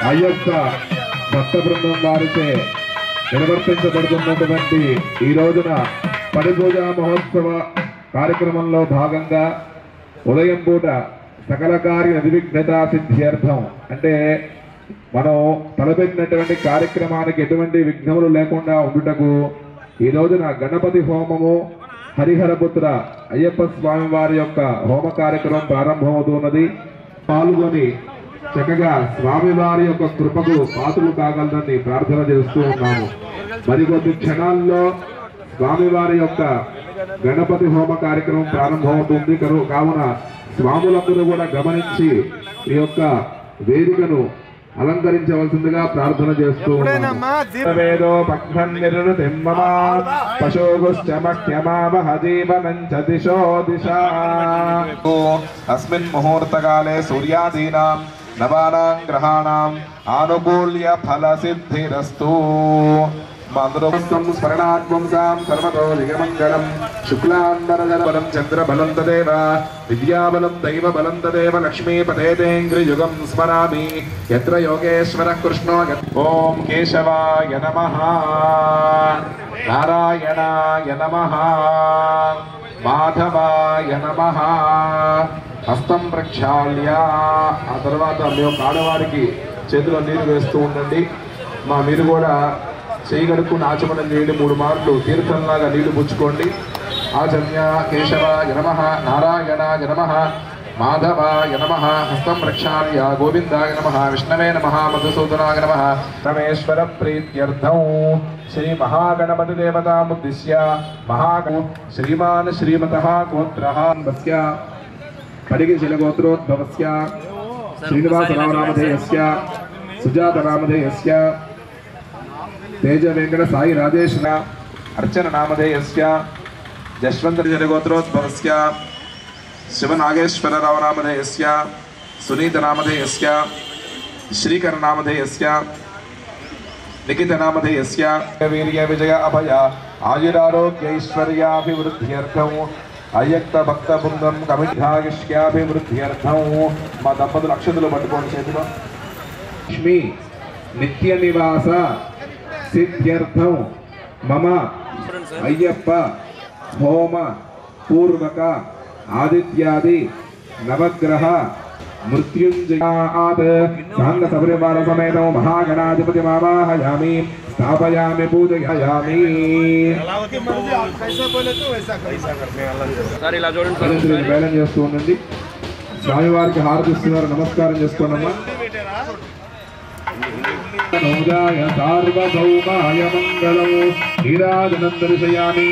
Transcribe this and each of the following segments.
అయ్యప్ప భక్త బృందం వారిచే నిర్వర్తించబడుతున్నటువంటి ఈ రోజున పడి పూజా మహోత్సవ కార్యక్రమంలో భాగంగా ఉదయం పూట సకల కార్య నిర్విఘ్నత సిద్ధ్యర్థం అంటే మనం తలపెట్టినటువంటి కార్యక్రమానికి ఎటువంటి విఘ్నములు లేకుండా ఉండుటకు ఈ రోజున గణపతి హోమము హరిహరపుత్ర అయ్యప్ప స్వామి వారి యొక్క హోమ కార్యక్రమం ప్రారంభమవుతున్నది. పాల్గొని చక్కగా స్వామివారి యొక్క కృపకు పాత్రలు కాగలరని ప్రార్థన చేస్తూ ఉన్నాము. మరికొద్ది క్షణాల్లో స్వామివారి యొక్క గణపతి హోమ కార్యక్రమం ప్రారంభమవుతుంది. కావున స్వాములందరూ కూడా గమనించి ఈ యొక్క వేదికను అలంకరించవలసిందిగా ప్రార్థన చేస్తూ వేదో దిశో దిశ అస్మిన్ ముహూర్తకాలే సూర్యాదీనాం నవానాం గ్రహాణాం ఆనుకూల్య ఫల సిద్ధిరస్తు. స్మరణాత్మంసాం సర్వతో దిగమంగళం శుక్లాంబరధరం చంద్రబలం తదేవ విద్యాబలం దైవబలం తదేవ లక్ష్మీపదేంద్రియుగం స్మరామి యత్ర యోగేశ్వర కృష్ణో. ఓం కేశవాయ నమః, నారాయణాయ నమః, మాధవాయ నమః. హస్తం ప్రక్షాళ్య. ఆ తర్వాత మీ యొక్క ఆడవారికి చేతిలో నీరు వేస్తూ ఉండండి. మీరు కూడా చేయగడుకుని ఆచమనం చేయండి. 3 మార్లు తీర్థంలాగా నీళ్లు పుచ్చుకోండి. ఆచమ్య కేశవాయ నమః, నారాయణాయ నమః, మాధవాయ నమః. హస్తం ప్రక్షాళ్య. గోవిందాయ నమః, విష్ణవే నమః, మధుసూదనాయ నమః. రమేశ్వర ప్రీత్యర్థం శ్రీ మహాగణపతి దేవతాముద్దిశ్య శ్రీమాన్ శ్రీమతః గోత్రః పడిగిశిల గోత్రోద్భవస్య శ్రీనివాసరావు నామధేయస్య సుజాత నామధేయస్య తేజ వెంకట సాయి రాజేష్ అర్చన నామధేయస్య జశ్వంతరి గోత్రోద్భవస్య శివనాగేశ్వరరావు నామధేయస్య సునీత నామధేయస్య శ్రీకర నామధేయస్య నిఖిత నామధేయస్య వీర్య విజయ అభయ ఆయురారోగ్యైశ్వర్యాభివృద్ధ్యర్థం అయ్యక్త భక్త బృందం కమిఠాయుష్యాభివృద్ధ్యర్థం. మా దంపతులు అక్షతులు పట్టుకోండి చేతిలో. లక్ష్మి నిత్య నివాస సిద్ధ్యర్థం మమ అయ్యప్ప హోమ పూర్వక ఆదిత్యాది నవగ్రహ మృత్యుంజయాత్ సాంగ సపరివార సమేతం మహాగణాధిపతిమావాహయామి స్థాపయామి పూజయామి. వేలం చేస్తూ ఉండండి. స్వామివారికి హారతిస్తున్నారు. నమస్కారం చేసుకోండమ్మా. సార్వభౌమాయ మంగళం నీరాజనం దర్శయామి.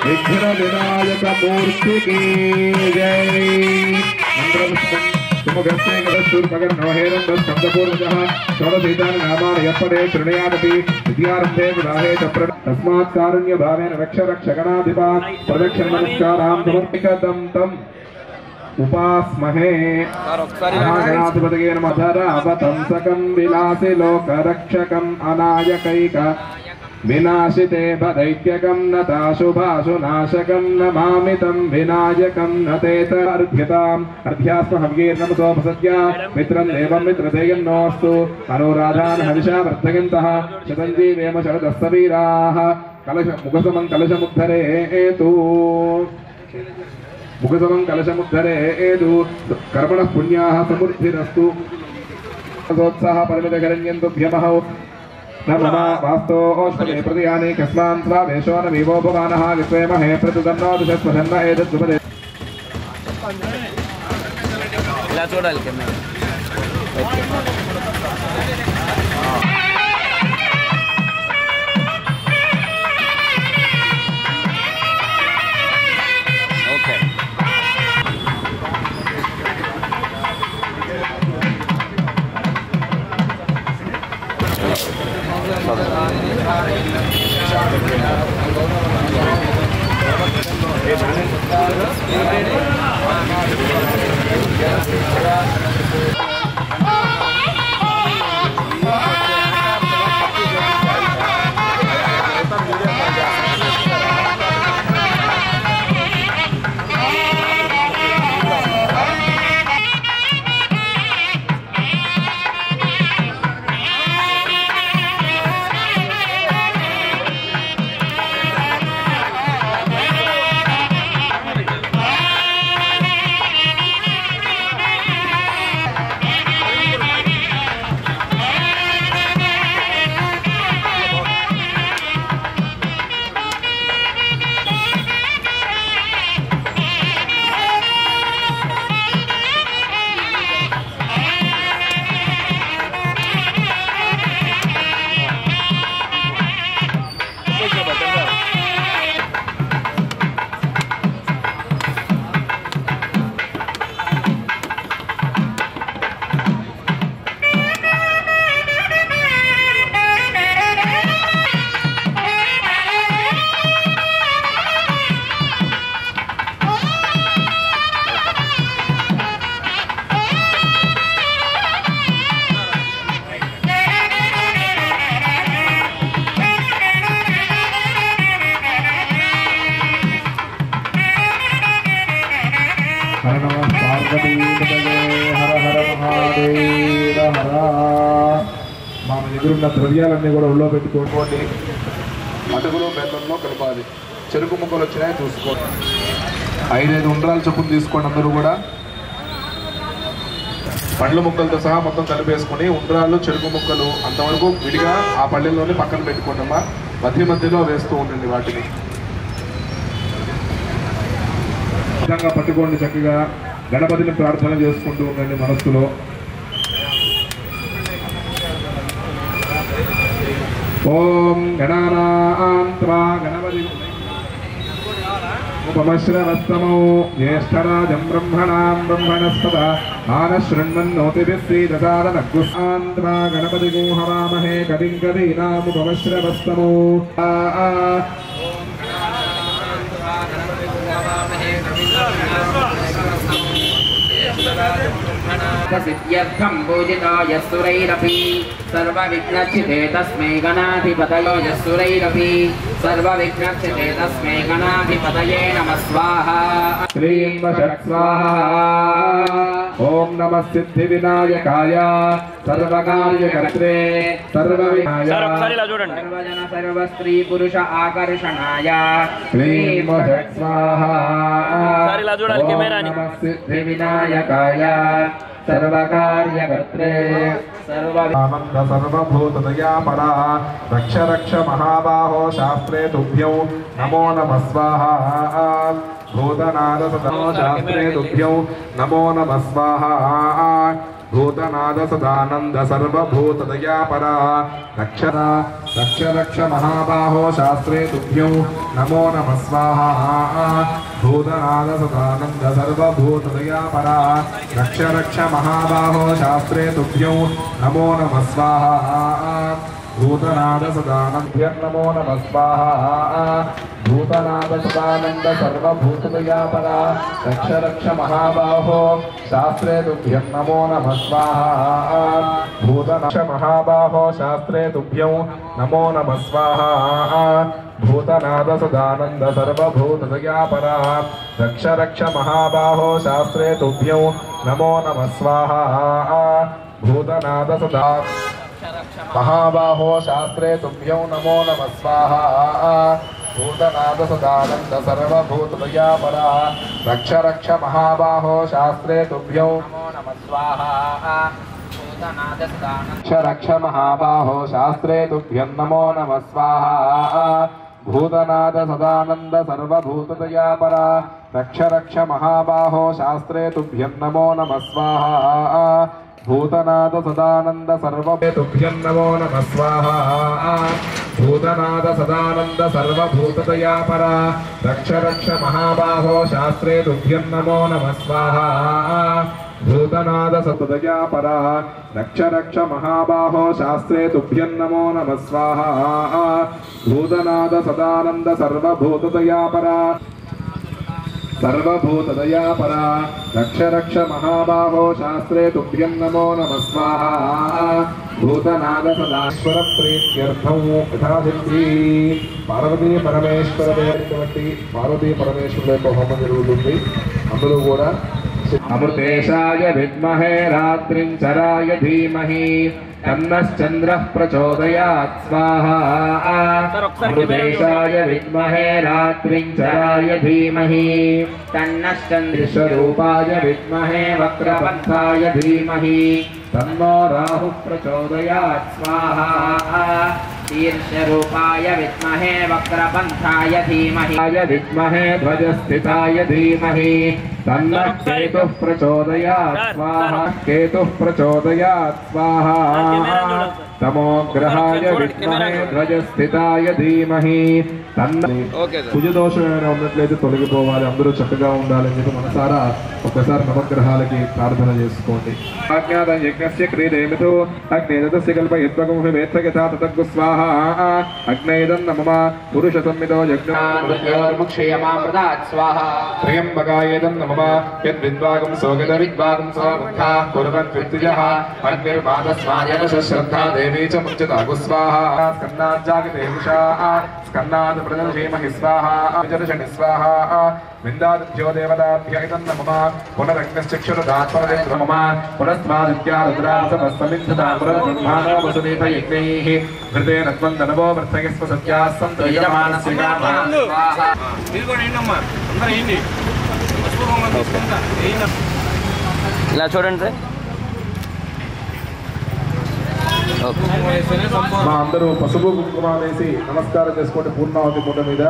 విఘ్న వినాయక మూర్తికి జై. మంత్రపుష్పం సుమగస్తే గదశూర్పగర్ణోహేరం స్కందపూర్వజః షోడశీతాని నామాని యప్పడే శృణయాదపి విద్యారంభే వివాహే చ తస్మాత్ కారుణ్య భావేన రక్ష రక్ష గణాధిపా ప్రదక్షిణ నమస్కారాం సమర్పితం తం ఉపాస్మహే. మహాగణాధిపతయే నమః. ధరావతంసకం విలాసి లోకరక్షకం అనాయకైక వినాశితే దైత్యకం నతాశుభాశు నాశకం నమామితం వినాయకం నతేత అర్ఘ్యతాం. అర్ఘ్యాస్మహవ్యేర్నమసోపసద్య మిత్రం దేవం మిత్రదేయన్నోస్తు అనురాధాన్ హవిషా వర్ధయంతః శతంజీవేమ శరదస్తవీరాః. ముఖసమం కలశముద్ధరేతు ముఖసమం కలశముద్ధరేతు. కర్మణః పుణ్యాః సమృద్ధిరస్తు. సోత్సాహ పరిమితకరణ్యం తుభ్యమహౌ నమః. వాస్తోష్మే ప్రతియాని కస్మాన్ స్వావేశో న వివో భవానః విశ్వేమహే ప్రతిదన్నో దిశస్వధన్న ఏతద్సుపదే. ఇలా చూడాలి కెమెరా. మన ఎదురున్న ద్రవ్యాలన్నీ కూడా ఒళ్ళో పెట్టుకోండి. అటుకులు బెల్లంలో కలపాలి. చెరుకు ముక్కలు వచ్చినాయి చూసుకోండి. 5 ఉండ్రాలు చొప్పున తీసుకోండి. అందరూ కూడా పండ్ల ముక్కలతో సహా మొత్తం కలిపేసుకొని ఉండ్రాలు చెరుకు ముక్కలు అంతవరకు విడిగా ఆ పళ్ళెల్లోనే పక్కన పెట్టుకోండి అమ్మా. మధ్యలో వేస్తూ ఉండండి. వాటిని విధంగా పట్టుకోండి. చక్కగా గణపతిని ప్రార్థన చేసుకుంటూ ఉండండి మనస్సులో. ఓం గణానాం త్వా గణపతి ఉపమశ్రవస్తమో జ్యేష్ఠరాజం బ్రహ్మణాం బ్రహ్మణస్పద ఆనశృణ్వన్నోతిభిः శ్రీదసాదనగ్గుహాం త్వా గణపతి హవామహే కవిం కవీనాముపమశ్రవస్తమో. सिद्ध्यर्थं पूजिताय सुरैरपि सर्वविघ्नच्छिते तस्मै गणाधिपतये यस्सुरैरपि सर्वविघ्नच्छिते तस्मै गणाधिपतये नमः स्वाहा. श्रीं वषट् स्वाहा. ओम नमः सिद्धिविनायकाय सर्वकार्यकर्त्रे सर्वजन सर्वस्त्री पुरुष आकर्षणाय श्रीं वषट् स्वाहा. ओम नमः सिद्धिविनायकाय सर्वकार्यकर्त्रे सर्वानंद सर्वभूतदया परा रक्ष रक्ष महाबाहो शास्त्रे तुभ्यं नमो नमः स्वाहा. भूतनाद सदा शास्त्रे तुभ्यं नमो नमः स्वाहा. भूतनाद सदानंद सर्वभूतदया परा रक्ष रक्ष महाबाहो शास्त्रे तुभ्यं नमो नमः स्वाहा. भूतनाद सदानंद सर्वभूतदया परा रक्ष रक्ष महाबाहो शास्त्रे तुभ्यं नमो नमः स्वाहा. भूतनाद सदानंद नमो नमः स्वाहा. भूतनाद सदानंद सर्वभूतदया परा रक्ष रक्ष महाबाहो शास्त्रे तुभ्यं नमो नमः स्वाहा. भूतनाद महाबाहो शास्त्रे तुभ्यं नमो नमः स्वाहा. भूतनाद सदानंद सर्वभूतदया परा रक्ष रक्ष महाबाहो शास्त्रे तुभ्यं नमो नमः स्वाहा. भूतनाद सदा महाबाहो शास्त्रे तुभ्यं नमो नमः स्वाहा. भूतनाद सदानंद सर्वभूतदया परा रक्ष रक्ष महाबाहो शास्त्रे तुभ्यं नमो नमः स्वाहा. भूतनाद सदानंद रक्ष महाबाहो शास्त्रे तुभ्यं नमो नमः स्वाहा. भूतनाद सदानंद सर्वभूतदया परा रक्ष रक्ष महाबाहो शास्त्रे तुभ्यं नमो नमः स्वाहा. भूतनाद सदानंद सर्वभूतभ्यं नमो नमः स्वाहा. भूतनाद सदानंद सर्वभूतदया परा रक्ष रक्ष महाबाहो शास्त्रे तुभ्यं नमो नमः स्वाहा. भूतनाद सतदया परा रक्ष रक्ष महाबाहो शास्त्रे तुभ्यं नमो नमः स्वाहा. भूतनाद सदानंद सर्वभूतदया परा सर्वभूतदया परा रक्ष रक्ष महाबाहो शास्त्रे तुभ्यं नमो नमः स्वाहा. भूतनाद सदाश्वर प्रीत्यर्थं यथासिद्धि पार्वती परमेश्वर देवటువంటి పార్వతీ పరమేశ్వరుల యొక్క హోమం జరుగుతుంది. అందులో కూడా అమృతేశాయ విద్మహే రాత్రించరాయ ధీమహి तन्नश्चन्द्रः प्रचोदयात् स्वाहा. अमृतेशाय विद्महे रात्रिञ्चराय धीमहि तन्नश्चन्द्रस्वरूपाय विद्महे वक्रपन्थाय धीमहि तन्नो राहुः प्रचोदयात् स्वाहा. शीर्षरूपाय विद्महे वक्रपन्थाय धीमहि विद्महे ध्वजस्थिताय धीमहि तन्नः केतुः प्रचोदयात् स्वाहा. केतुः प्रचोदयात् स्वाहा. तमोग्रहाय विद्महे ध्वजस्थिताय धीमहि तन्न కుజ దోషం ఏమైనా ఉన్నట్లయితే తొలగిపోవాలి. అందరూ చక్కగా ఉండాలని చెప్పి మనసారా ఒక్కసారి నవగ్రహాలకి ప్రార్థన చేసుకోండి. అజ్ఞాతం యజ్ఞస్య క్రీడేమితో అగ్నేదస్య కల్పయత్వకం వేత్తగతా తతగ్గు స్వాహా. అగ్నేదం నమమ పురుష సంమిదో యజ్ఞామృతేయమామృతాత్ స్వాహా. త్రయంబకాయేదం నమమ యద్విద్వాగం సోగద విద్వాగం స్వాముఖా కుర్వన్ విద్విజః అగ్నిర్మాదస్మాయన శ్రద్ధా देवी च मुञ्चतागु स्वाहा स्कन्नाज्जागते उषा स्कन्नात् प्रदर्शेमहि स्वाहा विजर्षणि स्वाहा विन्दादित्यो देवताभ्य इदं नमः पुनरग्निश्चक्षुरुदात्मनेन्द्र मम पुनस्त्वादित्या रुद्रासमस्तमिद्धता पुनर्ब्रह्माणो वसुदेव यज्ञैः घृतेन त्वन्दनवो वर्धयस्व सत्याः सन्तु यजमानस्य कामाः स्वाहा ఇలా చూడండి సార్. మా అందరూ పసుపు కుంకుమ వేసి నమస్కారం చేసుకోండి పూర్ణావతి మూట మీద.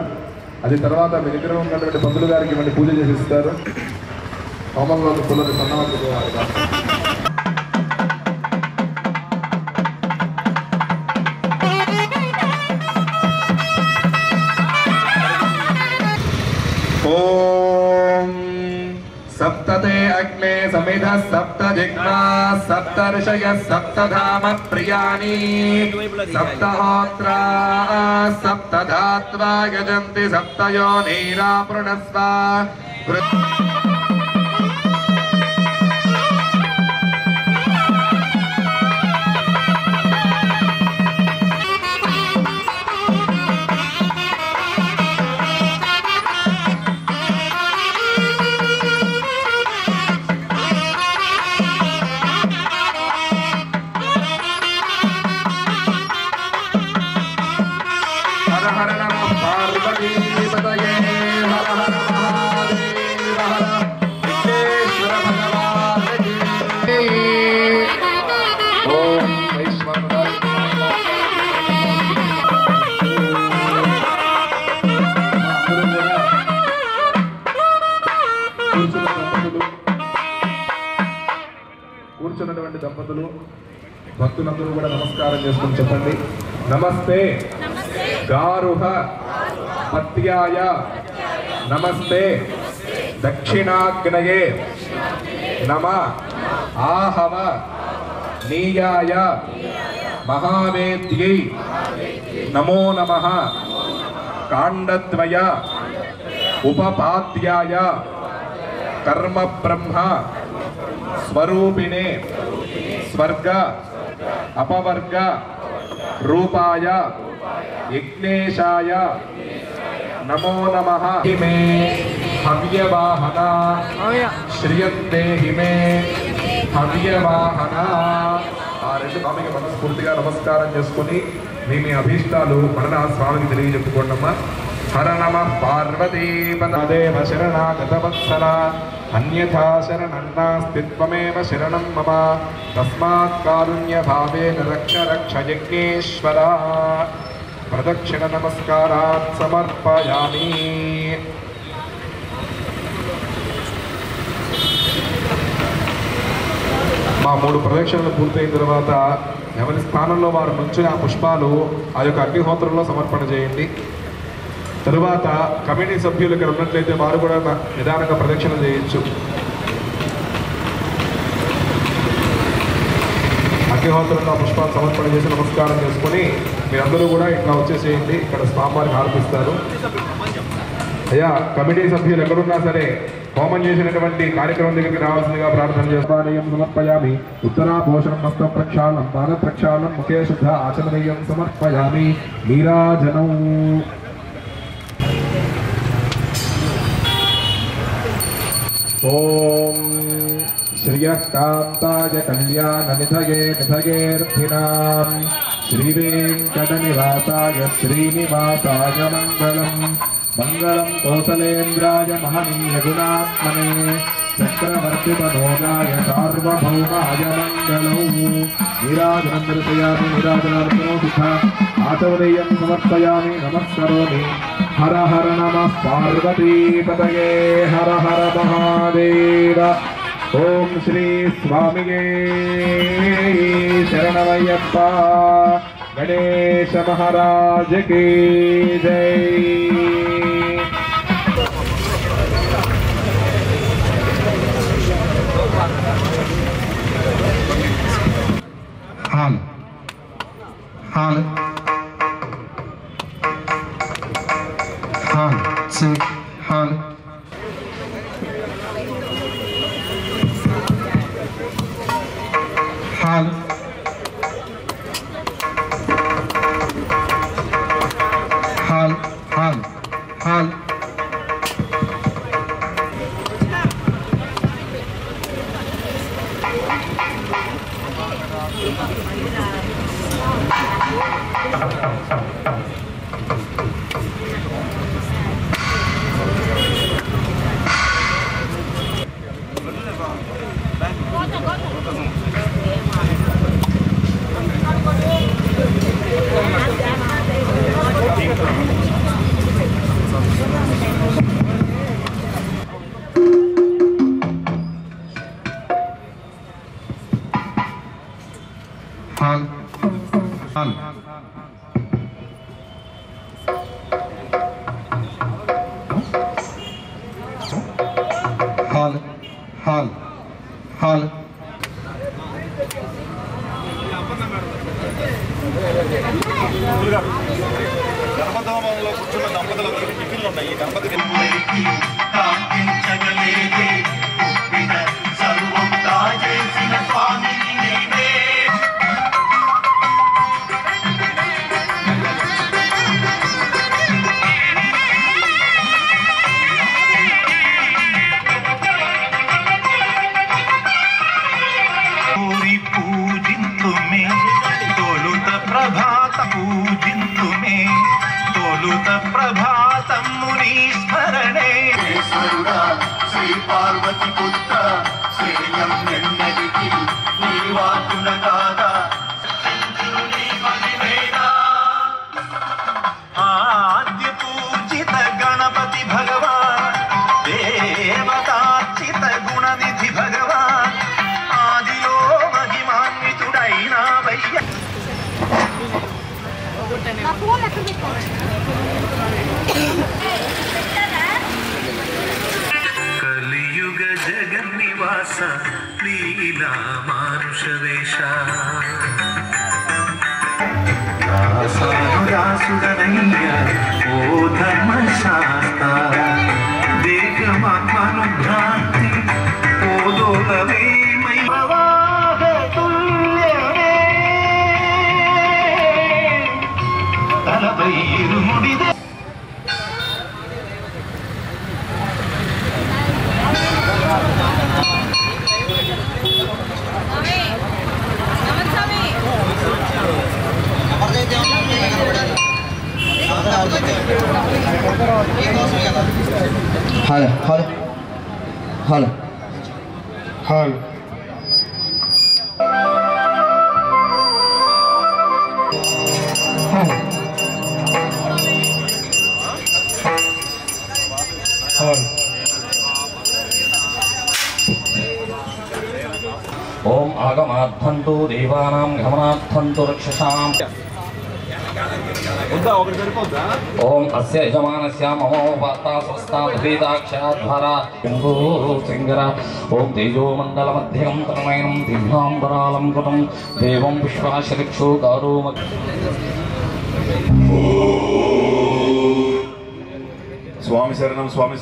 అది తర్వాత మీ దగ్గర ఉన్నటువంటి పంతులు గారికి మళ్ళీ పూజ చేసి ఇస్తారు. హోమంలో పుల్లని సన్నవాళ్ళు ఓం सप्तते अग्ने समिधः सप्त जिह्वा सप्त ऋषयः सप्तधाम प्रियाणि सप्तहोत्रा सप्तधात्वा यजन्ति सप्तयोनिरा पृणस्व కూర్చున్నటువంటి దంపతులు భక్తులందరూ కూడా నమస్కారం చేసుకుని చెప్పండి. నమస్తే గారుహ పత్యాయ నమస్తే దక్షిణాగ్నయే నమ ఆహవ నీయాయ మహావేద్యై నమో నమః కాండద్వయ ఉపపాద్యాయ కర్మ బ్రహ్మ స్వరూపిణే స్వర్గ అపవర్గ రూపాయ యజ్ఞేశాయ నమో నమః. హిమే హవ్యవాహన శ్రియంతే హిమే హవ్యవాహన. ఆ రెండు స్వామికి మనస్ఫూర్తిగా నమస్కారం చేసుకుని మీ అభీష్టాలు మన స్వామికి తెలియజెప్పుకోండమ్మా. హర నమః పార్వతీపదేవ శరణాగతవత్సల అన్యథా శరణం నాస్తి త్వమేవ శరణం మమ తస్మాత్ కారుణ్యభావేన రక్ష రక్ష యజ్ఞేశ్వర. ప్రదక్షిణ నమస్కారాత్ సమర్పయామి. మా 3 ప్రదక్షిణలు పూర్తయిన తర్వాత ఎవరి స్థానంలో వారు నుంచిన ఆ పుష్పాలు ఆ యొక్క అగ్నిహోత్రంలో సమర్పణ చేయండి. తరువాత కమిటీ సభ్యులు ఇక్కడ ఉన్నట్లయితే వారు కూడా నిదానంగా ప్రదక్షిణ చేయొచ్చు. అగ్నిహోత్రంలో పుష్పాలు సమర్పణ చేసి నమస్కారం చేసుకుని మీరందరూ కూడా ఇట్లా వచ్చేసేయండి. ఇక్కడ స్వామివారికి ఆర్పిస్తారు. అయ్యా కమిటీ సభ్యులు ఎక్కడున్నా సరే హోమం చేసినటువంటి కార్యక్రమం దగ్గరికి రావాల్సిందిగా ప్రార్థన చేస్తానయం సమర్పయామి. ఉత్తరాపోషణం హస్త ప్రక్షాళనం పాద ప్రక్షాళనం ముఖే శుద్ధ ఆచమనీయం సమర్పయామి. నీరాజనం. ఓం శ్రియకాంతాయ కళ్యాణనిధయే నిధయేర్థినాం శ్రీవేంకటనివాసాయ శ్రీనివాసాయ మంగళం. మంగళం కోసలేంద్రాయ మహనీయ గుణాత్మనే చక్రవర్తితనోగాయ సార్వభౌమాయ మంగళం. నీరాజనం దర్శయామి. నీరాజనార్పణో సిద్ధ ఆచమనీయం సమర్పయామి. నమస్కరోమి. హర హర నమః పార్వతీపతయే హర హర మహాదేవ. ఓం శ్రీ స్వామియే శరణమయ్యప్ప. గణేశ మహారాజ్ కీ జై. హాల్ హాల్ హాల్ సిక్ హాల్ హాల్ గర్భధామంలో కూర్చున్న దంపతులందరికీ టిఫిన్లు ఉన్నాయి. ఈ దంపతికి శ్రీ పార్వతి పుత్ర శ్రేయం ఎన్నటికి నీవాతుల కాదా ఆద్య పూజిత గణపతి భగవాన్ దేవతార్చిత గుణనిధి భగవాన్ ఆదిలో మహిమాన్వితుడైన వయ్య కలియుగ జగన్నివాస లీలా మానుషవేష దాసుడనయ్య ఓ ధర్మశాస్త్ర దేశమాత్మనుభ్రాంతి ఓదోదవేమై ప్రవాహ తుల్యమే తలపై ఇరుముడిదే హలో హలో హలో హలో ఓం ఆగమార్థంతు దేవానాం గమనార్థంతు రక్షసాం. ఓం అస్య యజమానస్య మమ వార్తా స్వస్థా భవేదాక్షరాధ్వరా సింగర. ఓం తేజోమండలమధ్యం తన్మయనం దివ్యాంబరాలం కృతం దేవం విశ్వాశరిక్షో గారో. స్వామి శరణం స్వామి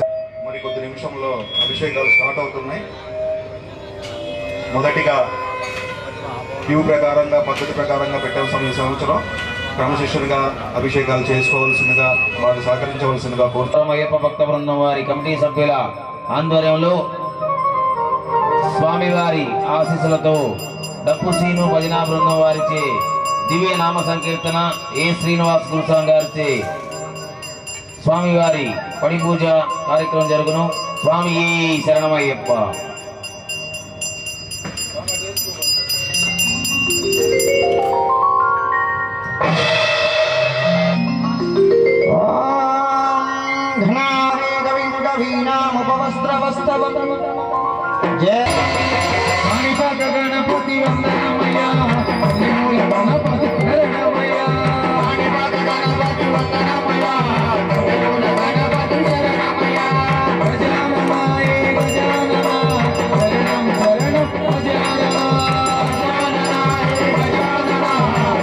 మరి కొద్ది నిమిషంలో అభిషేకాలు స్టార్ట్ అవుతున్నాయి. మొదటిగా క్యూ ప్రకారంగా పద్ధతి ప్రకారంగా పెట్టాల్సిన ఈ సంవత్సరం క్రమశిక్షణగా అభిషేకాలు చేసుకోవాల్సిందిగా వారు సహకరించవలసిందిగా కోరుతాం. అయ్యప్ప భక్త బృందం వారి కమిటీ సభ్యుల ఆధ్వర్యంలో స్వామివారి ఆశీస్సులతో డప్పు శ్రీను భజనా బృందం వారిచే దివ్య నామ సంకీర్తన ఏ శ్రీనివాస్ గురుస్వామి గారిచే స్వామివారి పడి పూజ కార్యక్రమం జరుగును. స్వామి శరణమయ్యప్ప. గణపతి వందనమయ గణపతి శరణమయ గణపతి వందనమయ గణపతి శరణమయ గజాననాయ గజానన శరణం శరణం గజానన గజాననాయ గజానన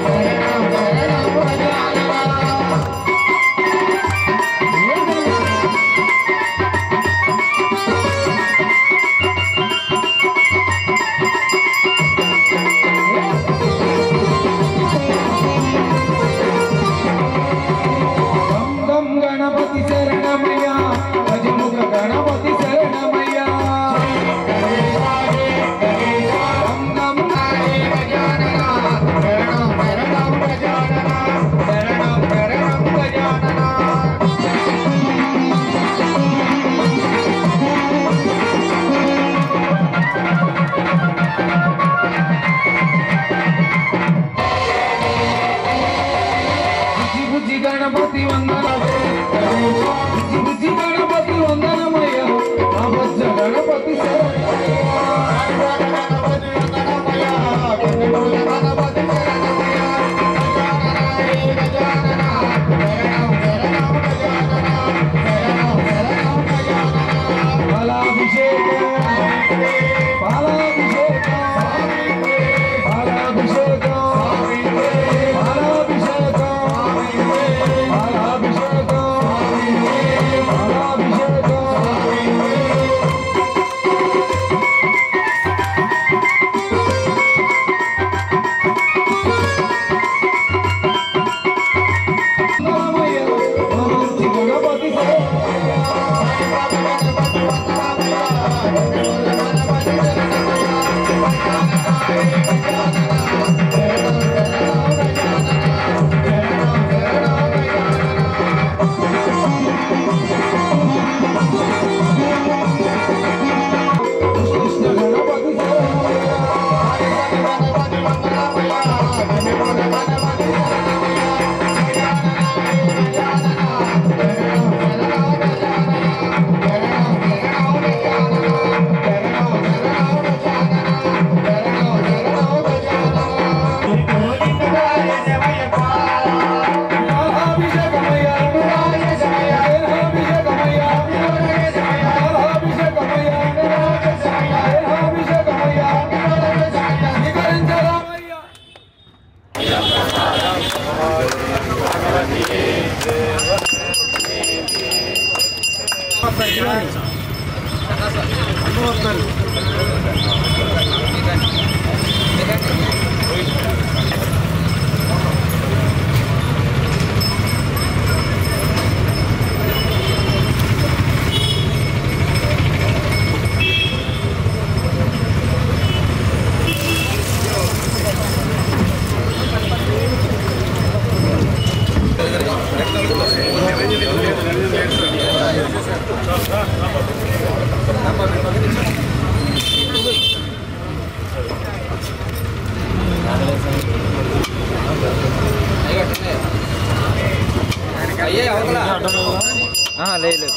శరణం శరణం గజానన. గణపతి వందనమే బుజ్జి బుజ్జి గణపతి వందనమయ్య నా బొజ్జ గణపతి లేదు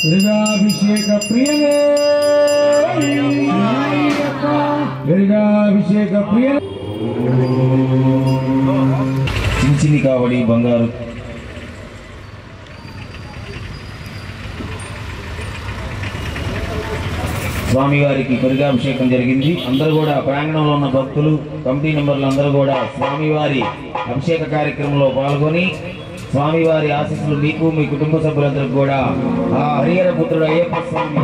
దుర్గాభిషేక ప్రియనే దుర్గాభిషేక ప్రియ చించిని కావడి బంగారు స్వామివారికి దుర్గాభిషేకం జరిగింది. అందరూ కూడా ప్రాంగణంలో ఉన్న భక్తులు కమిటీ మెంబర్లు అందరూ కూడా స్వామివారి అభిషేక కార్యక్రమంలో పాల్గొని స్వామివారి ఆశీస్సులు మీకు మీ కుటుంబ సభ్యులందరికీ కూడా ఆ హరిహర పుత్రుడు అయ్యప్ప స్వామి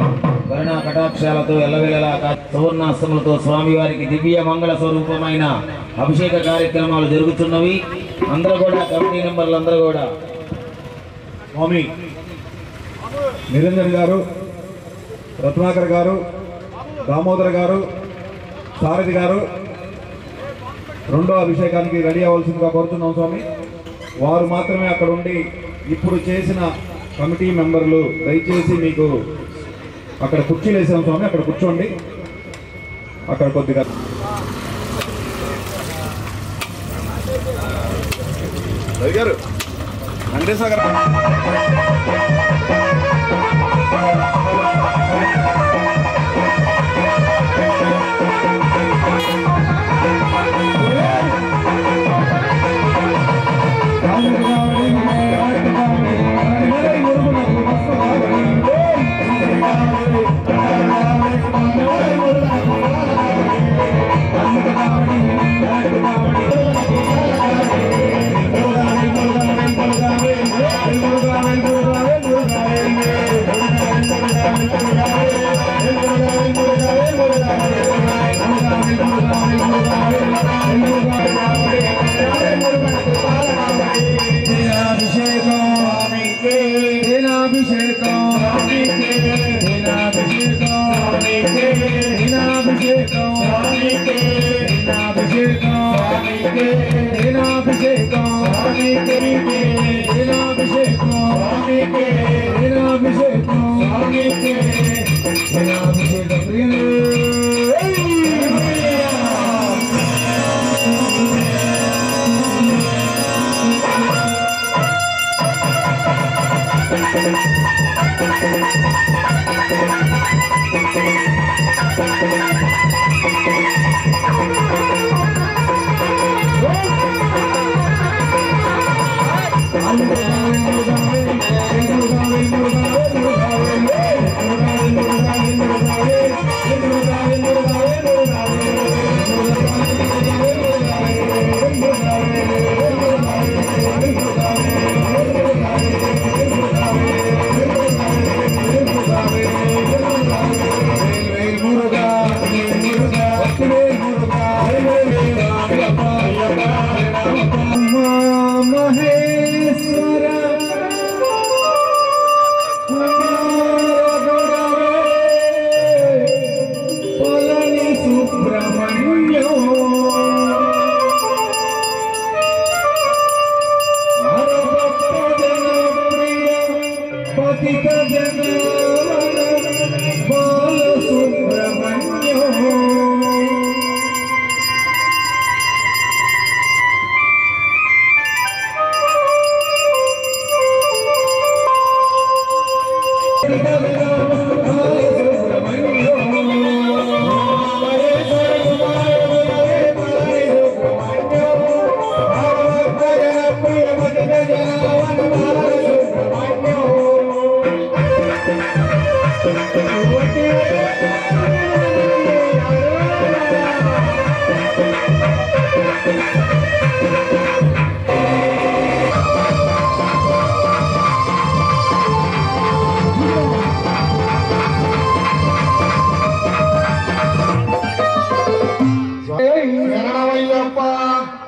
కరుణా కటాక్షాలతో ఎల్లవెల్లలా సువర్ణాస్తములతో స్వామివారికి దివ్య మంగళ స్వరూపమైన అభిషేక కార్యక్రమాలు జరుగుతున్నవి. అందరూ కూడా కమిటీ మెంబర్లు అందరూ కూడా స్వామి నిరంజన్ గారు, రత్నాకర్ గారు, దామోదర్ గారు, సారథి గారు రెండో అభిషేకానికి రెడీ అవ్వాల్సిందిగా కోరుతున్నాం స్వామి. వారు మాత్రమే అక్కడ ఉండి ఇప్పుడు చేసిన కమిటీ మెంబర్లు దయచేసి మీకు అక్కడ కుర్చీలు వేసాం స్వామి, అక్కడ కూర్చోండి. అక్కడ కొద్దిగా గారు వెంకటేశ్వర గారు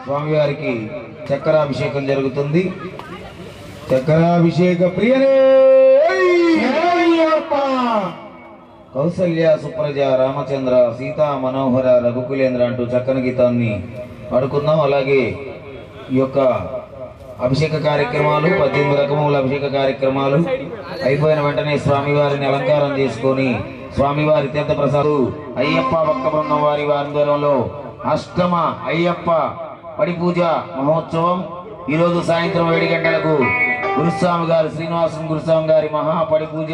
స్వామివారికి చక్రాభిషేకం జరుగుతుంది. చక్రాభిషేక ప్రియనే కౌసల్య సుప్రజ రామచంద్ర సీతా మనోహర రఘుకులేంద్ర అంటూ చక్కని గీతాన్ని పాడుకుందాం. అలాగే ఈ యొక్క అభిషేక కార్యక్రమాలు 18 రకముల అభిషేక కార్యక్రమాలు అయిపోయిన వెంటనే స్వామివారిని అలంకారం చేసుకొని స్వామివారి తీర్థప్రసాదు అయ్యప్ప భక్త బృందం వారి ఆధ్వర్యంలో అష్టమ అయ్యప్ప పడి పూజ మహోత్సవం ఈరోజు సాయంత్రం 7 గంటలకు గురుస్వామి గారు శ్రీనివాసం గురుస్వామి గారి మహాపడి పూజ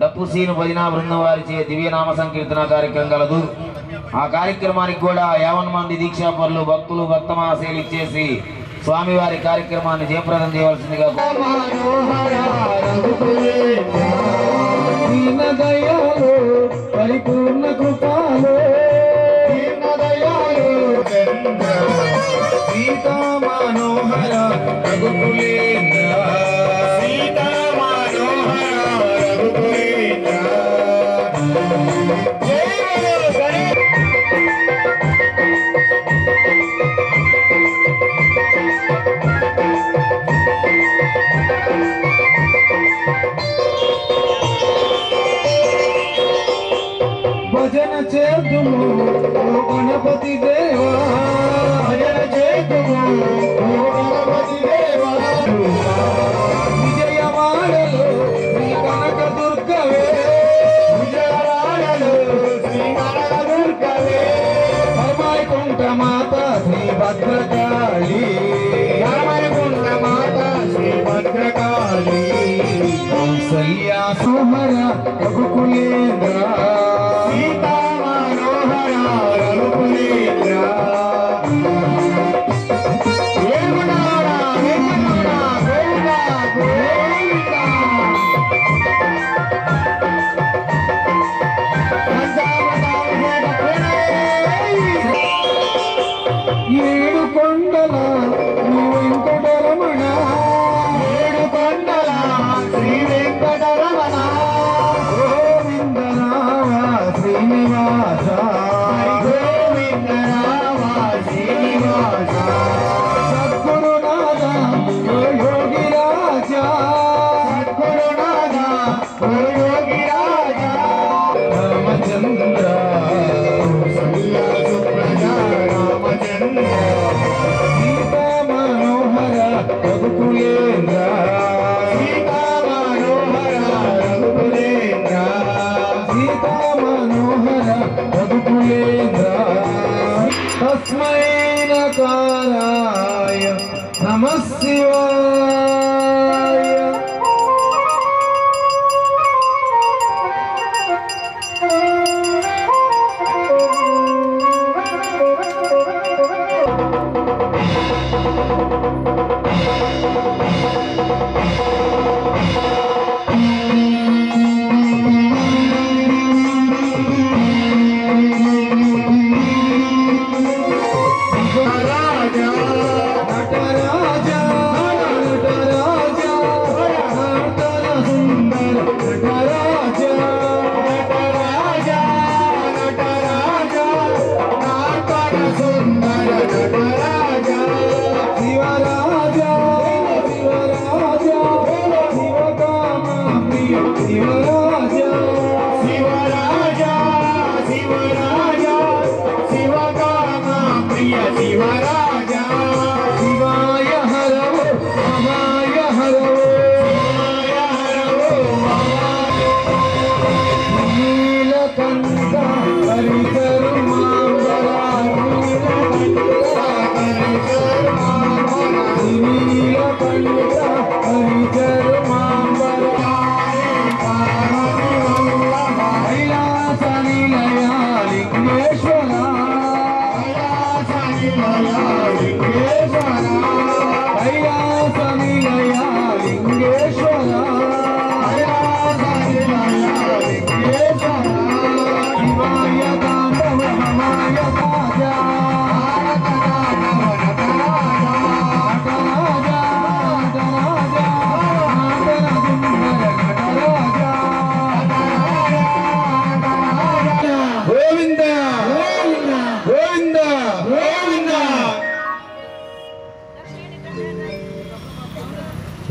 డప్పుసీను భజనా బృందం వారిచే దివ్యనామ సంకీర్తన కార్యక్రమం కలదు. ఆ కార్యక్రమానికి కూడా 50 మంది దీక్షాపరులు భక్తులు భక్తమాశలు ఇచ్చేసి స్వామివారి కార్యక్రమాన్ని జయప్రదం చేయవలసిందిగా పరిపూర్ణ కృపాలో సీతా మనోహర రఘుకులేంద్ర సీతా మనోహర రఘుకులేంద్ర భజన చేతుము గణపతి దేవా భజన చేతుము గణపతి దేవా విజయవాడలో శ్రీ కనక దుర్గవే విజయవాడలో శ్రీ కనక దుర్గవే పరమైకుంఠ మాత శ్రీ భద్రకాళి పరమైకుంఠ మాత శ్రీ భద్రకాళి కౌసల్యా సుహర రఘుకులేంద్ర సీతా మనోహర రఘుకులేంద్ర వేమునాడా వేమునాడా గోవిందా గోవిందా ఏడు కొండల శ్రీ వెంకటరమణ ఏడు కొండల శ్రీ వెంకటరమణ గోవిందరావ శ్రీనివాస గోవిందరావ శ్రీనివాస సద్గురునాథ యోగి రాజా సద్గురునాథ యోగి రాజా రామచంద్ర రామచంద్ర సీతా మనోహర రఘుకులేంద్ర సీతా మనోహర రఘుకులేంద్ర సీతా మనోహర రఘుకులేంద్ర తస్మై నకారాయ నమః శివాయ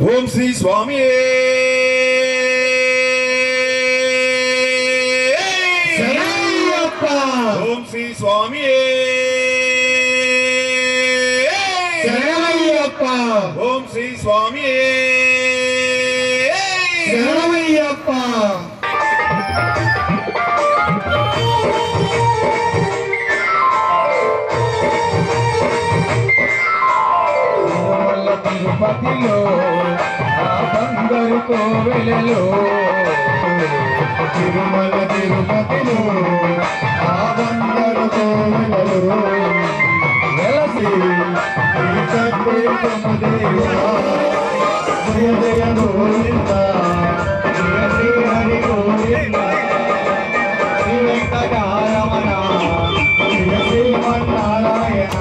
ఓం శ్రీ స్వామి శరణయ్యప్ప ఓం శ్రీ స్వామి శరణయ్యప్ప ఓం శ్రీ స్వామి శరణయ్యప్ప తిరుపతిలో ఆ బంగారు కోవెలలో తిరుమల తిరుపతిలో ఆ బంగారు కోవెలలో వెలసి జయ జయ గోవింద జయ శ్రీ హరి గోవింద శ్రీ వెంకటరమణ జయ శ్రీమన్నారాయణ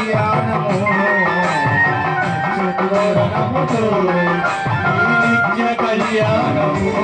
కళ్యాణము నిత్య కళ్యాణము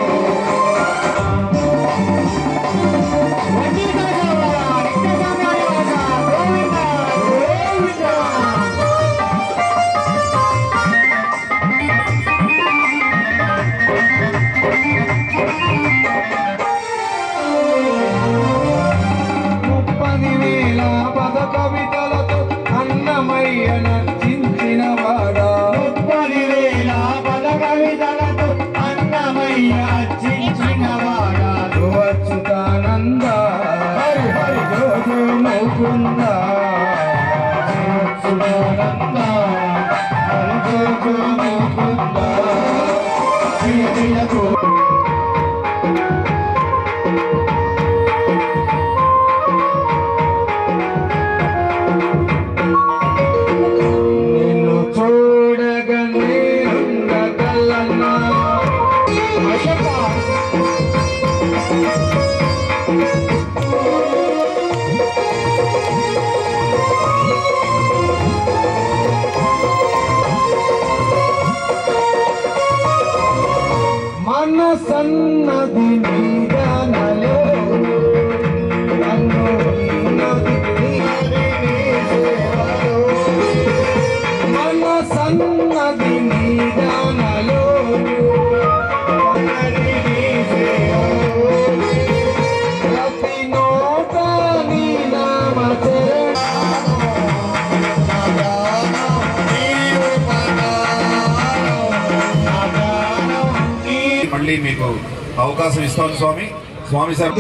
సన్నది నీడనలో మన సన్నది నీడనలో ప్రతి నోట నీ నామ మళ్ళీ మీకు అవకాశం ఇస్తాను స్వామి. స్వామి సార్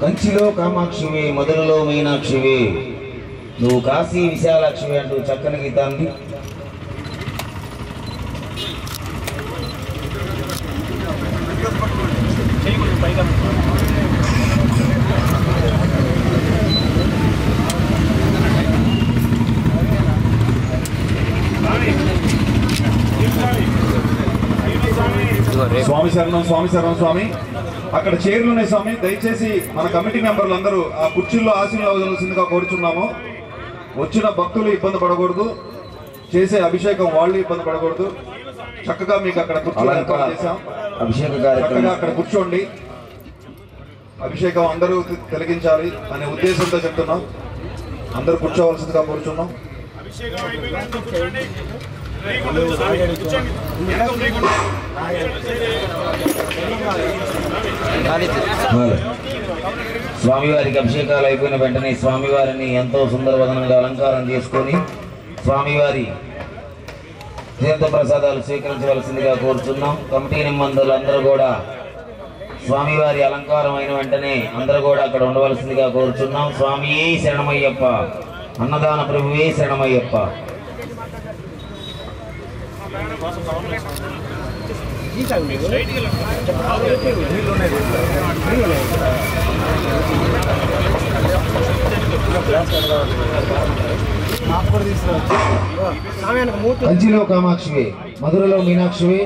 కంచిలో కామాక్షివి, మధురలో మీనాక్షివి, నువ్వు కాశీ విశాలాక్షివి అంటూ చక్కని గీతాన్ని స్వామి శరణం, స్వామి శరణం. స్వామి అక్కడ చైర్లు ఉన్నాయి స్వామి. దయచేసి మన కమిటీ మెంబర్లు అందరూ ఆ కుర్చీల్లో ఆశీనులు అవ్వవలసిందిగా కోరుచున్నాము. వచ్చిన భక్తులు ఇబ్బంది పడకూడదు, చేసే అభిషేకం వాళ్ళు ఇబ్బంది పడకూడదు. చక్కగా మీకు అక్కడ కుర్చీలు ఏర్పాటు చేశాం. చక్కగా అక్కడ కూర్చోండి. అభిషేకం అందరూ తిలకించాలి అనే ఉద్దేశంతో చెప్తున్నాం. అందరూ కూర్చోవలసిందిగా కోరుచున్నాం. స్వామివారికి అభిషేకాలు అయిపోయిన వెంటనే స్వామివారిని ఎంతో సుందరవదనంగా అలంకారం చేసుకొని స్వామివారి తీర్థ ప్రసాదాలు స్వీకరించవలసిందిగా కోరుచున్నాం. కమిటీ నిబంధనలు అందరూ కూడా స్వామివారి అలంకారం అయిన వెంటనే అందరూ కూడా అక్కడ ఉండవలసిందిగా కోరుచున్నాం. స్వామియే శరణమయ్యప్ప, అన్నదాన ప్రభువే శరణమయ్యప్ప. కంచిలో కామాక్షివి, మధురలో మీనాక్షివి,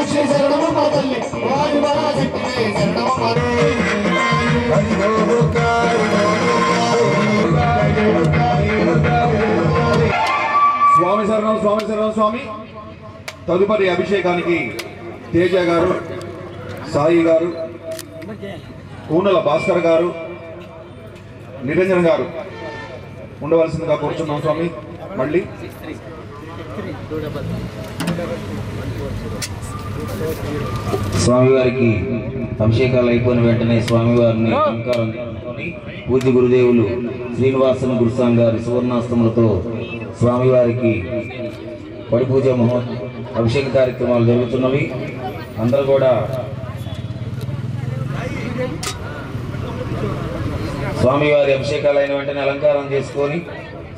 కామాక్షి శరణమమ్మ తల్లి వారి పరాశక్తివే శరణమమ్మ స్వామి శరణం స్వామి శరణం స్వామి. తదుపరి అభిషేకానికి తేజ గారు, సాయి గారు, కూనల భాస్కర్ గారు, నిరంజన్ గారు ఉండవలసిందిగా కూర్చున్నాం స్వామి. మళ్ళీ స్వామివారికి అభిషేకాలు అయిపోయిన వెంటనే స్వామివారిని అలంకారం చేసుకొని పూజ్య గురుదేవులు శ్రీనివాసన్ గురుస్వామి గారి సువర్ణాస్తములతో స్వామివారికి పడి పూజ అభిషేక కార్యక్రమాలు జరుగుతున్నవి. అందరూ కూడా స్వామివారి అభిషేకాలు అయిన వెంటనే అలంకారం చేసుకొని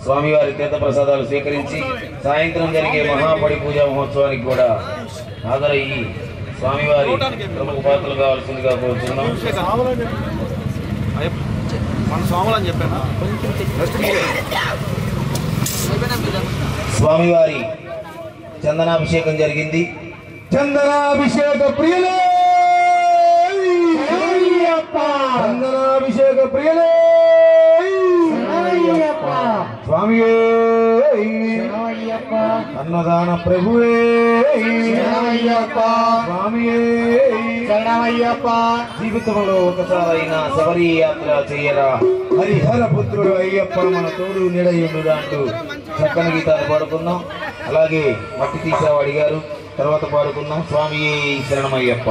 స్వామివారి తీర్థ ప్రసాదాలు స్వీకరించి సాయంత్రం జరిగే మహాపడి పూజా మహోత్సవానికి కూడా హాజరయ్యి స్వామివారి ప్రముఖ పాత్రలు కావాల్సిందిగా కోరుతున్నాం. స్వామివారి చందనాభిషేకం జరిగింది. చందనాభిషేక ప్రియులే చందనాభిషేక ప్రియులే స్వామి అన్నదాన ప్రభువే స్వామి జీవితంలో ఒకసారైనా శబరి యాత్ర చేయరా హరిహర పుత్రుడు అయ్యప్ప మన తోడు నిడయుడు అంటూ చక్కని గీతాలు పాడుకున్నాం. అలాగే మట్టి తీసావు అడిగారు, తర్వాత పాడుకున్నాం స్వామి శరణమయ్యప్ప.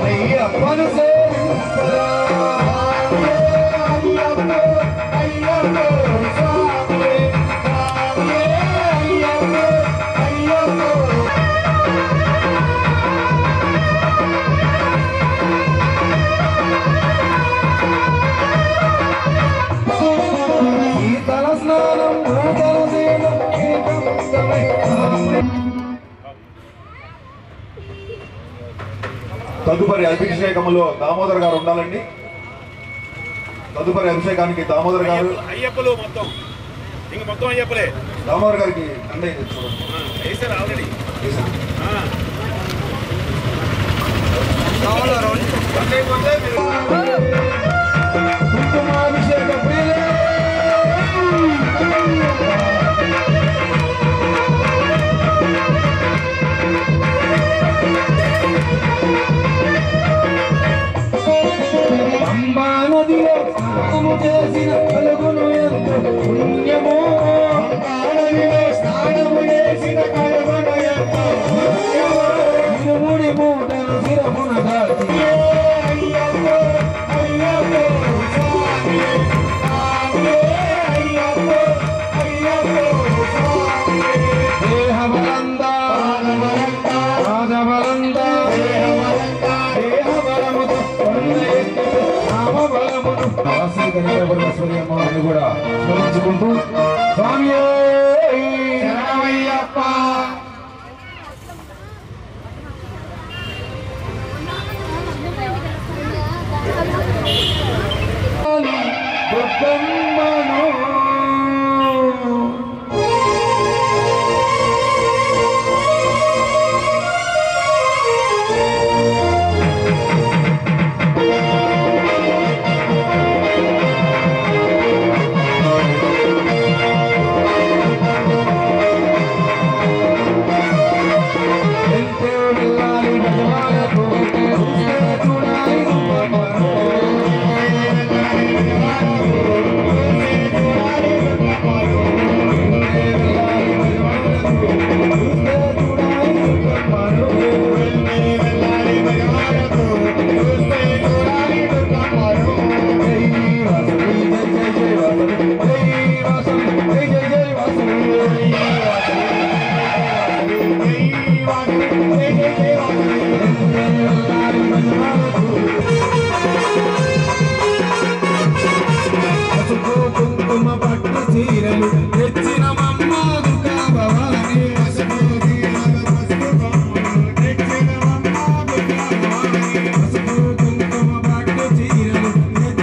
అయ్యప్పను సేవించరా శీతల స్నానం తదుపరి అభిషేకములో దామోదర్ గారు ఉండాలండి. తదుపరి అభిషేకానికి దామోదర్ గారు, అయ్యప్పలు మొత్తం ఇంక మొత్తం అయ్యప్పలే. దామోదర్ గారికి అండే వేసారు ఆల్రెడీ. కుంకుమాభిషేక ప్రియులే అంబా నదిలో స్నానము చేసిన కలుగును ఎంతో పుణ్యము అంబా నదిలో స్నానము చేసిన కలుగును ఎంతో పుణ్యము ఇరుముడి మూటను శిరమున దాచి అయ్యప్పో అయ్యప్పో స్వామి స్వామి అయ్యప్పో అయ్యప్పో స్వామి దేహబలందా రాజబలందా దేహబలముతో అమ్మవారిని కూడా స్మరించుకుంటూ స్వామి శరణమయ్యప్ప చూడాలి చీరలు తెచ్చిన మమ్మ దుర్గా భవాని పసుపు చీరలు పసుపు బొమ్మలు తెచ్చిన మమ్మ దుర్గా భవాని పసుపు కుంకుమ పట్టు చీరలు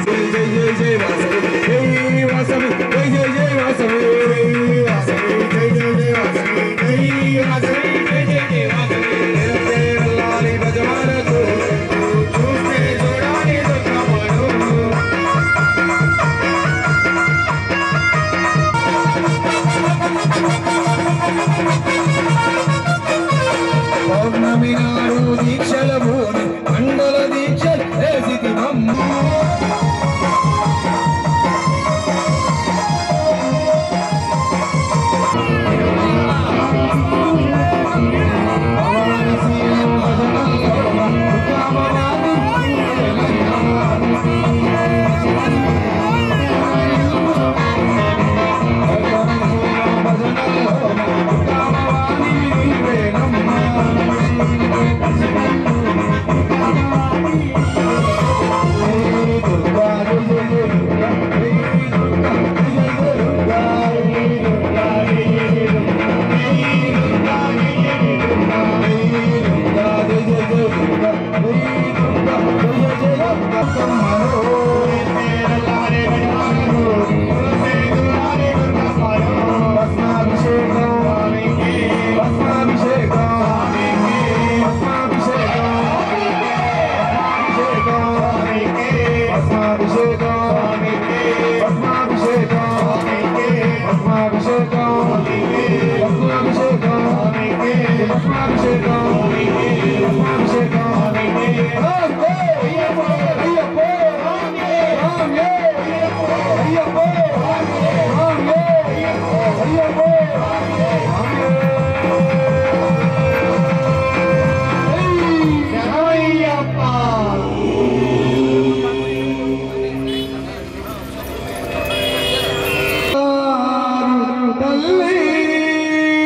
జై జై జై వాసవి జై వాసవి జై జై జై వాసవి వాసవి జై జై జై వాసవి జై వాసవి జై జై జై వాసవి వెళ్ళాలి గజమాలకు చూస్తే చూడాలి దుర్గమ్మను పౌర్ణమి నాడు దీక్షల భూమి మండల దీక్షలు వేసితి మమ్మ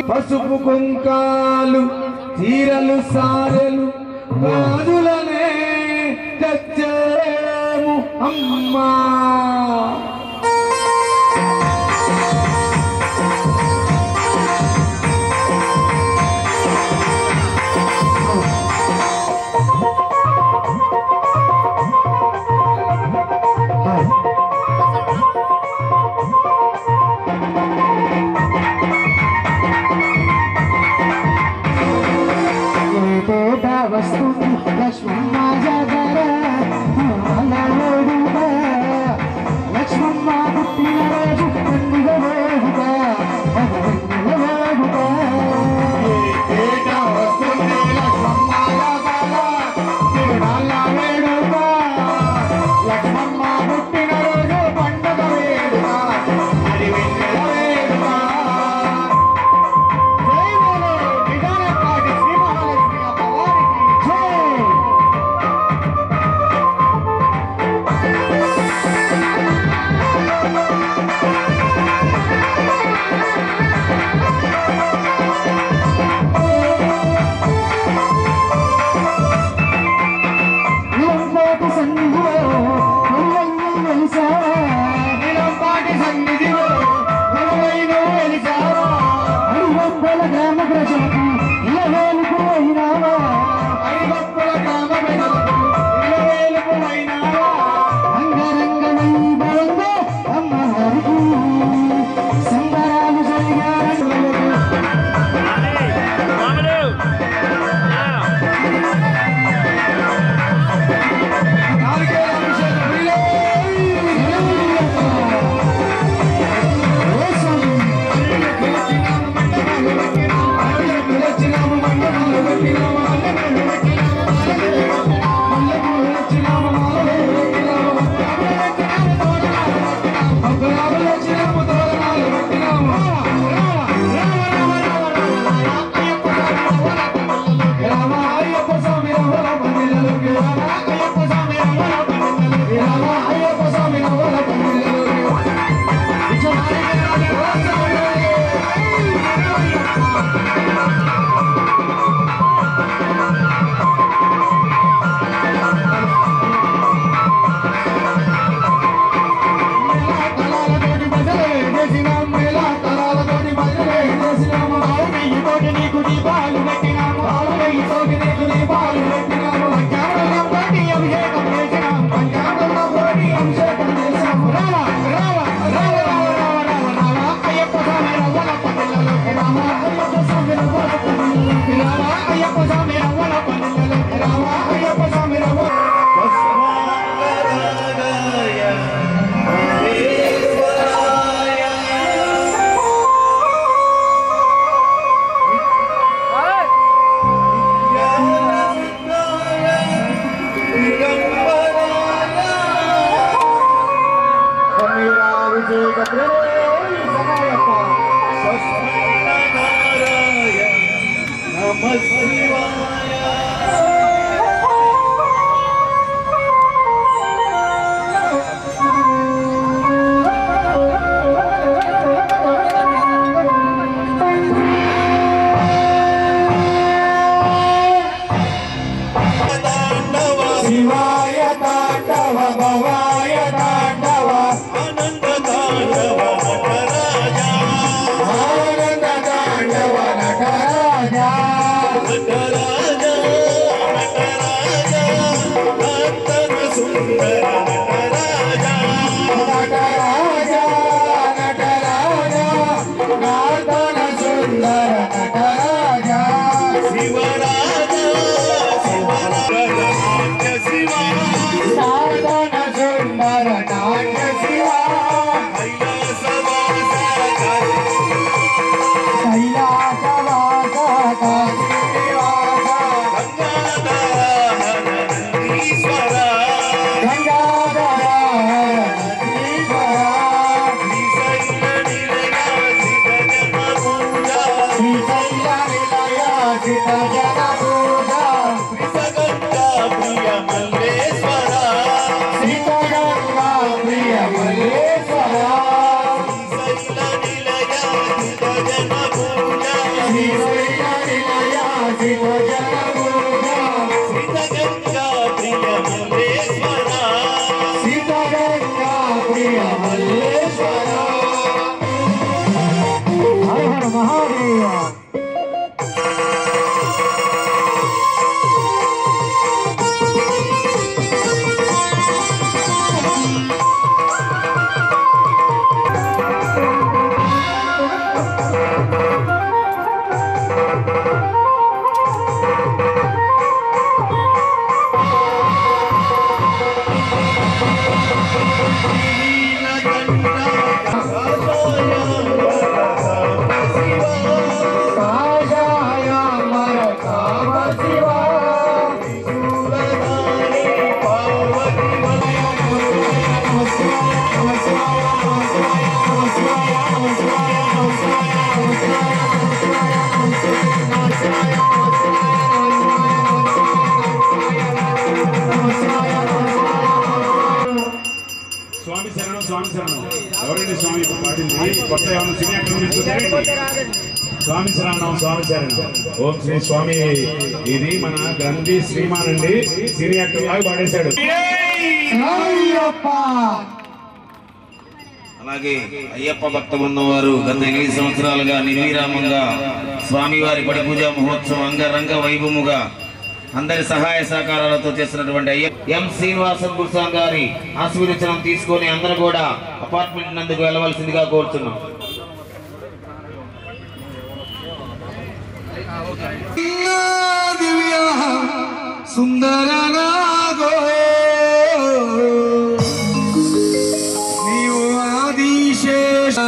పసుపు కుంకాలు చీరలు సారెలు గాజులనే తెచ్చేము అమ్మా లక్ష్మమ్మ జాగర స్వామి శరణం స్వామి శరణం ఎవరండి స్వామి ఇప్పుడు పాటింది కొత్త ఏమన్నా సినీ యాక్టర్ స్వామి శరణం స్వామి శరణం ఓం శ్రీ స్వామి. ఇది మన గ్రంథి శ్రీమాన్ అండి, సినీ యాక్టర్ లాగా పాడేశాడు. అలాగే అయ్యప్ప భక్త బృందం వారు గత 8 సంవత్సరాలుగా నిర్విరామంగా స్వామివారి పడి పూజా మహోత్సవం అంగరంగ వైభవముగా అందరి సహాయ సహకారాలతో చేస్తున్నటువంటి ఎం శ్రీనివాసన్ గురుస్వామి గారి ఆశీర్వచనం తీసుకొని అందరూ కూడా అపార్ట్మెంట్ నందుకు వెళ్ళవలసిందిగా కోరుతున్నాం. సుందర నీవు ఆదిశేష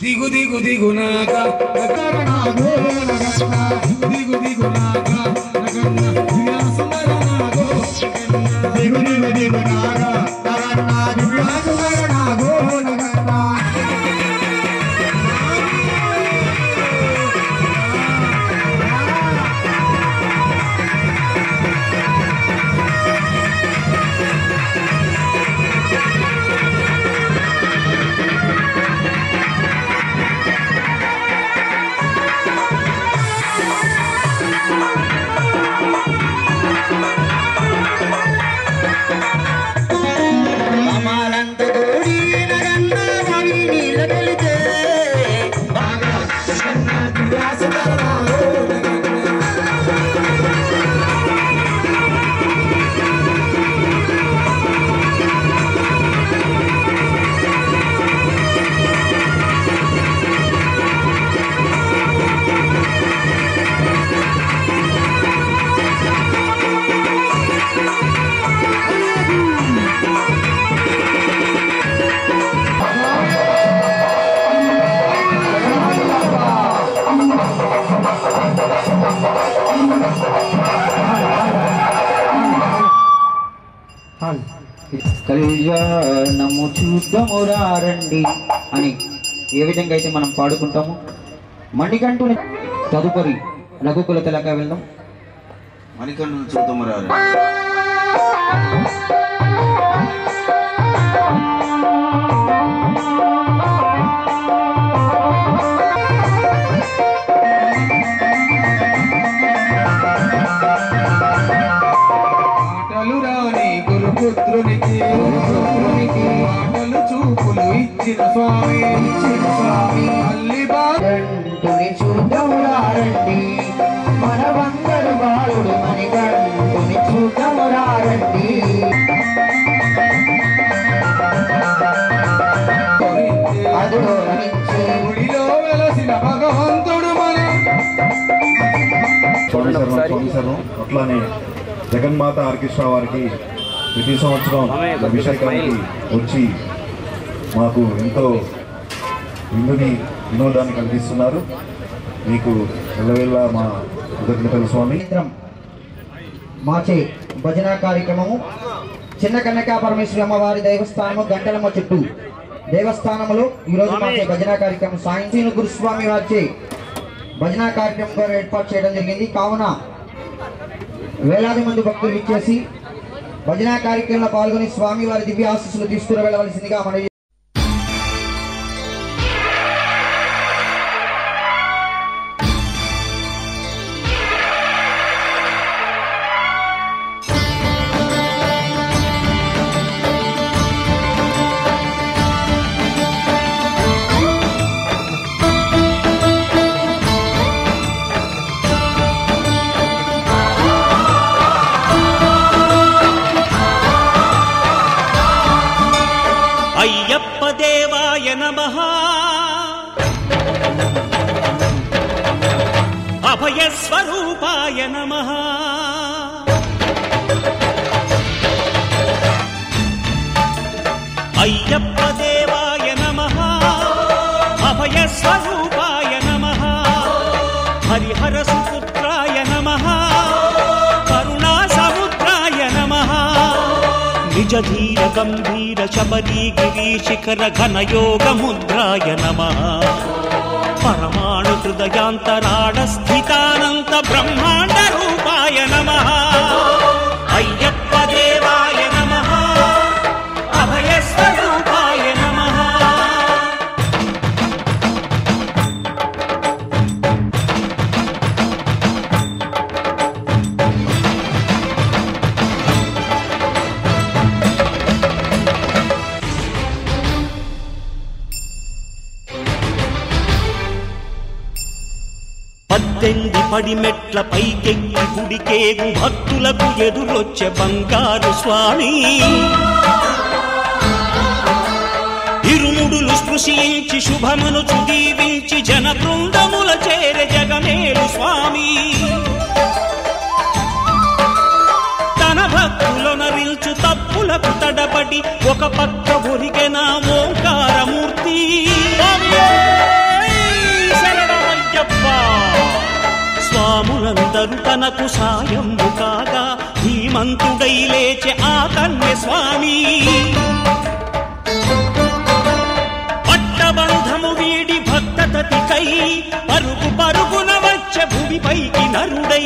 దిగు దిగు దిగు నాగా దిగు దిగు నాగా సుందర నాగో దిగు దిగు దిగు నాగా కళ్యాణము చూద్దామురా రండి అని ఏ విధంగా అయితే మనం పాడుకుంటాము. మణికంఠుని తదుపరి రఘుకుల తిలక వెళ్దాం. మణికంఠుని చూద్దామురా గురుపుత్రునికి మాటలు చూపులు ఇచ్చిన స్వామి అల్లి బాలుని చూద్దామురా రండి మన బంగారు బాలుడు మణికంఠుని చూద్దామురా రండి. గుడిలో వెలసిన భగవంతుడు స్వామి శరణం. అట్లానే జగన్మాత ఆర్కెస్ట్రా వారికి ప్రతి సంవత్సరం అభిషేకానికి వచ్చి మాకు ఎంతో వినోదాన్ని కల్పిస్తున్నారు. మీకు ఎల్లవేళ మా కృతజ్ఞతలు స్వామి. మాచే భజన కార్యక్రమము చిన్న కన్యకా పరమేశ్వరి అమ్మవారి దేవస్థానము గంటలమ్మ చుట్టూ దేవస్థానంలో ఈరోజు మాచే భజన కార్యక్రమం సాయంత్రం గురుస్వామి వారిచే భజన కార్యక్రమం ద్వారా ఏర్పాటు చేయడం జరిగింది. కావున వేలాది మంది భక్తులు ఇచ్చేసి భజన కార్యక్రమంలో పాల్గొని స్వామి వారి దివ్య ఆశీస్సులు తీసుకుని వెళ్ళవలసిందిగా మనవి. అయ్యప్ప దేవాయ నమః అభయ స్వరూపాయ నమః అయ్యప్ప దేవాయ నమః అభయ స్వరూపాయ నమః హరిహర సుపుత్రాయ నమః కరుణా సముద్రాయ నమః నిజ ధీర గంభీర శబరీ గిరి శిఖర ఘన యోగ ముద్రాయ నమః పరమాణు హృదయాంతరాళ స్థితానంత బ్రహ్మాండ రూపాయ నమః అయ్యప్ప దేవాయ నమః అభయ స్వరూపాయ నమః. పద్దెంది పడి మెట్ల పైకెక్కి గుడికేగు భక్తులకు ఎదురొచ్చే బంగారు స్వామి ఇరుముడులు స్పృశించి శుభమును చుదీవించి జన బృందముల చేరే జగమేలు స్వామి తన భక్తులొనరిల్చు తప్పులకు తడబడి ఒక పక్క ఒరిగెన ఓంకారమూర్తి స్వాములందరూ తనకు సాయము కాగా ధీమంతుడై లేచే ఆ కన్య స్వామి పట్టబంధము వీడి భక్తతతికై పరుగు పరుగున వచ్చే భూమిపైకి నరుడై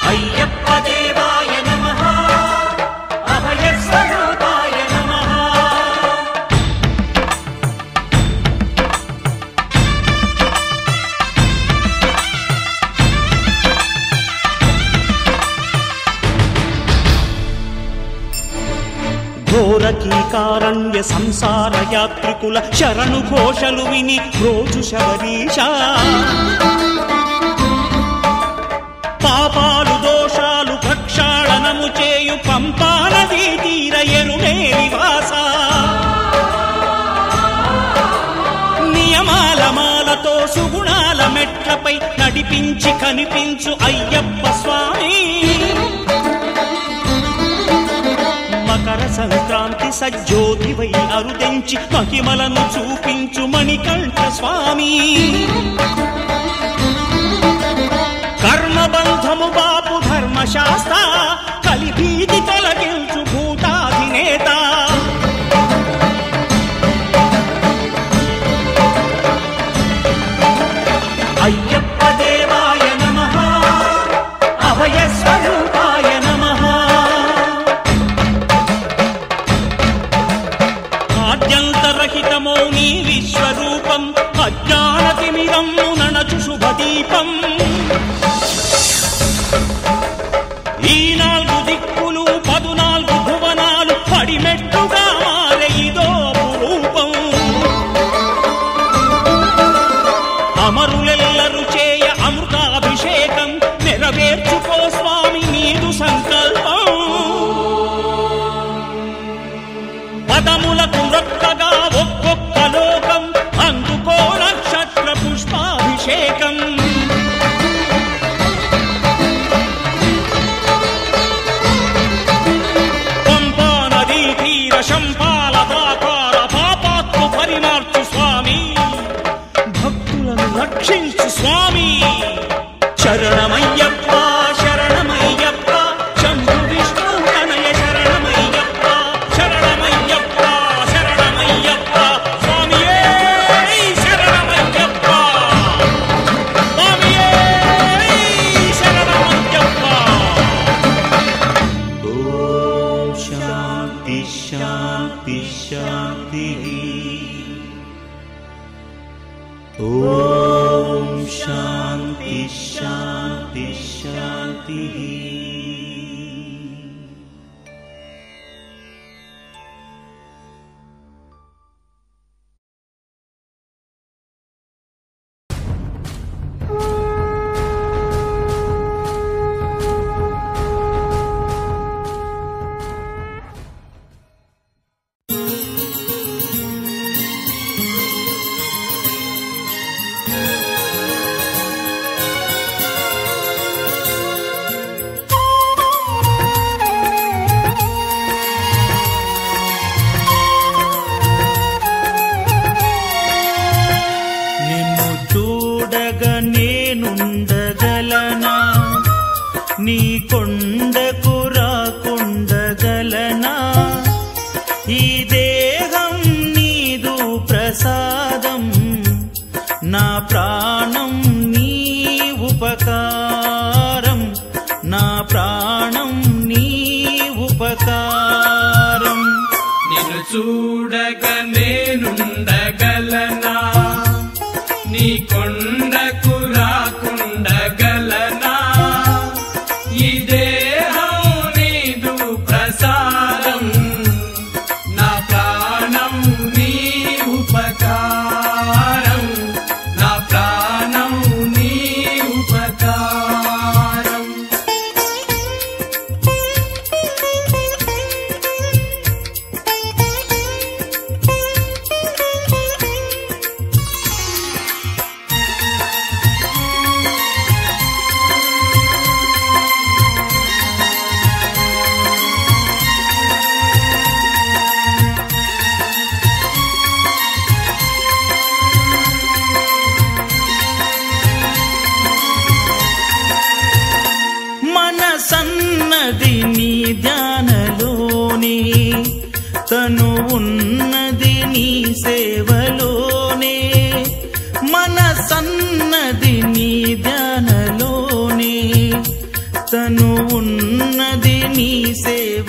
అయ్యప్ప దేవాయ నమః అభయ స్వరూపాయ నమః. ఘోరకీకారణ్య సంసార యాత్రికుల శరణు ఘోషలు విని రోజు శబరీష పాపాలు దోషాలు ప్రక్షాళనము చేయు పంపానదీ తీర ఎరుమే నివాస నియమాల మాలతో సుగుణాల మెట్లపై నడిపించి కనిపించు అయ్యప్ప స్వామి మకర సంక్రాంతి సజ్జోతివై అరుదెంచి మహిమలను చూపించు మణికంఠ స్వామి కర్మబంధము ధర్మశాస్త్ర కలిభీతి తొలగించు భూతాధినేత అయ్యప్ప దేవాయ నమః అభయ స్వరూపాయ నమః ఆద్యంతరహితమో నీ విశ్వరూపం అజ్ఞానతిమిరం నణచు శుభదీపం ఈ 4 దిక్కులు 14 భువనాలు పడిమెట్టుగా మారే ఇదో రూపం అమరులెల్లరు చేయ అమృతాభిషేకం నెరవేర్చుకో స్వామి నీదు సంకల్పం పదములకు రొక్కగా ఒక్కొక్క లోకం అందుకో నక్షత్ర పుష్పాభిషేకం పంపా నదీ తీర శంపాల దాకార పాపాత్మ పరిమార్చు స్వామి భక్తులను రక్షించు స్వామి శరణమయ్యప్ప శరణమయ్యప్ప శంభు విష్ణు తనయ శరణమయ్యప్ప శరణమయ్యప్ప శరణమయ్యప్ప స్వామియే శరణమయ్యప్ప స్వామియే శరణమయ్యప్ప ఓం శాంతి శాంతి శాంతి ఓం శాంతి శాంతి శాంతి నిన్ను చూడగా నేనుండగలనా నీ కొండకు రాకుండగలనా ఈ దేహం నీదు ప్రసాదం నా ప్రాణం నీ ఉపకారం నా ప్రాణం నీ ఉపకారం నిన్ను చూడగా నేనుండగలనా నీ కొండకు రాకుండగలనా ఈ దేహం నీదు ప్రసాదం నా ప్రాణం నీ ఉపకారం నా ప్రాణం నీ ఉపకారం మనసన్నది నీ ధ్యానలోనే తను ఉన్నది నీ సేవలోనే మనసన్నది నీ ధ్యానలోనే తను ఉన్నది నీ సేవ